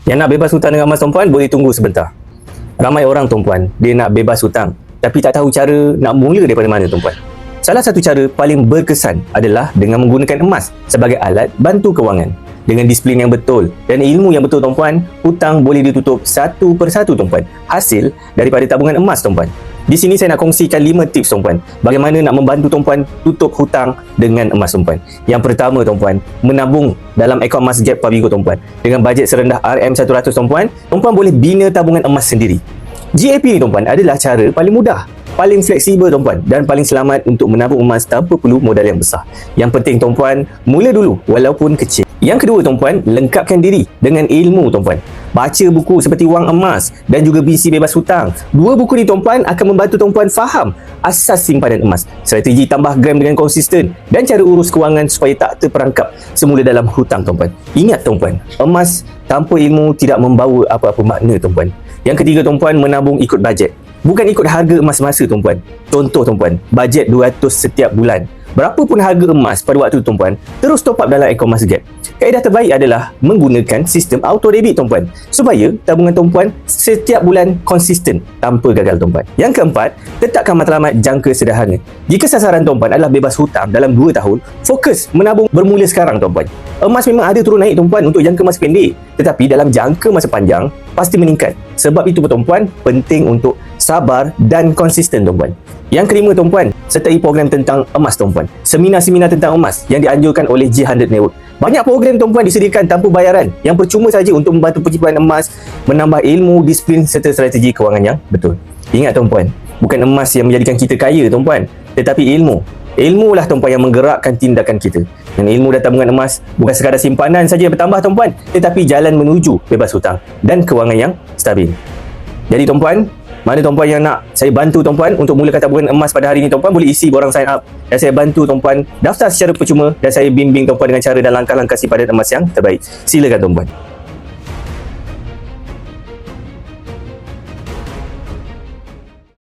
Yang nak bebas hutang dengan emas tuan-puan, boleh tunggu sebentar. Ramai orang tuan-puan, dia nak bebas hutang tapi tak tahu cara nak mula daripada mana tuan-puan. Salah satu cara paling berkesan adalah dengan menggunakan emas sebagai alat bantu kewangan. Dengan disiplin yang betul dan ilmu yang betul tuan-puan, hutang boleh ditutup satu persatu tuan-puan. Hasil daripada tabungan emas tuan-puan. Di sini saya nak kongsikan 5 tips tuan-puan, bagaimana nak membantu tuan-puan tutup hutang dengan emas tuan-puan. Yang pertama tuan-puan, menabung dalam akaun emas Gap Pavigo tuan-puan. Dengan bajet serendah RM100 tuan-puan, tuan-puan boleh bina tabungan emas sendiri. GAP ni tuan-puan adalah cara paling mudah, paling fleksibel tuan-puan dan paling selamat untuk menabung emas tanpa perlu modal yang besar. Yang penting tuan-puan, mula dulu walaupun kecil. Yang kedua tuan-puan, lengkapkan diri dengan ilmu tuan-puan. Baca buku seperti Wang Emas dan juga BC Bebas Hutang. Dua buku ni tuan-puan akan membantu tuan-puan faham asas simpanan emas, strategi tambah gram dengan konsisten dan cara urus kewangan supaya tak terperangkap semula dalam hutang tuan-puan. Ingat tuan-puan, emas tanpa ilmu tidak membawa apa-apa makna tuan-puan. Yang ketiga tuan-puan, menabung ikut bajet. Bukan ikut harga emas semasa tuan-puan. Contoh tuan-puan, bajet 200 setiap bulan. Berapa pun harga emas pada waktu tu tuan-puan, terus top up dalam akaun emas Gap. Kaedah terbaik adalah menggunakan sistem auto debit tuan-puan, supaya tabungan tuan-puan setiap bulan konsisten tanpa gagal tuan-puan. Yang keempat, tetapkan matlamat jangka sederhana. Jika sasaran tuan-puan adalah bebas hutang dalam 2 tahun, fokus menabung bermula sekarang tuan-puan. Emas memang ada turun naik tuan-puan untuk jangka masa pendek, tetapi dalam jangka masa panjang pasti meningkat. Sebab itu tuan-puan, penting untuk sabar dan konsisten tuan-puan. Yang kelima tuan-puan, sertai program tentang emas tuan-puan. Seminar-seminar tentang emas yang dianjurkan oleh G100 Network. Banyak program tuan-puan disediakan tanpa bayaran yang percuma saja untuk membantu penciptaan emas, menambah ilmu, disiplin serta strategi kewangan yang betul. Ingat tuan-puan, bukan emas yang menjadikan kita kaya tuan-puan, tetapi ilmu. Ilmu lah tuan-puan yang menggerakkan tindakan kita. Dan ilmu dan tabungan emas bukan sekadar simpanan saja yang bertambah tuan-puan, tetapi jalan menuju bebas hutang dan kewangan yang stabil. Jadi tuan-puan, mana tuan-puan yang nak saya bantu tuan-puan untuk mulakan tabungan emas pada hari ini tuan-puan, boleh isi borang sign up dan saya bantu tuan-puan daftar secara percuma dan saya bimbing tuan-puan dengan cara dan langkah-langkah simpanan emas yang terbaik. Silakan tuan-puan.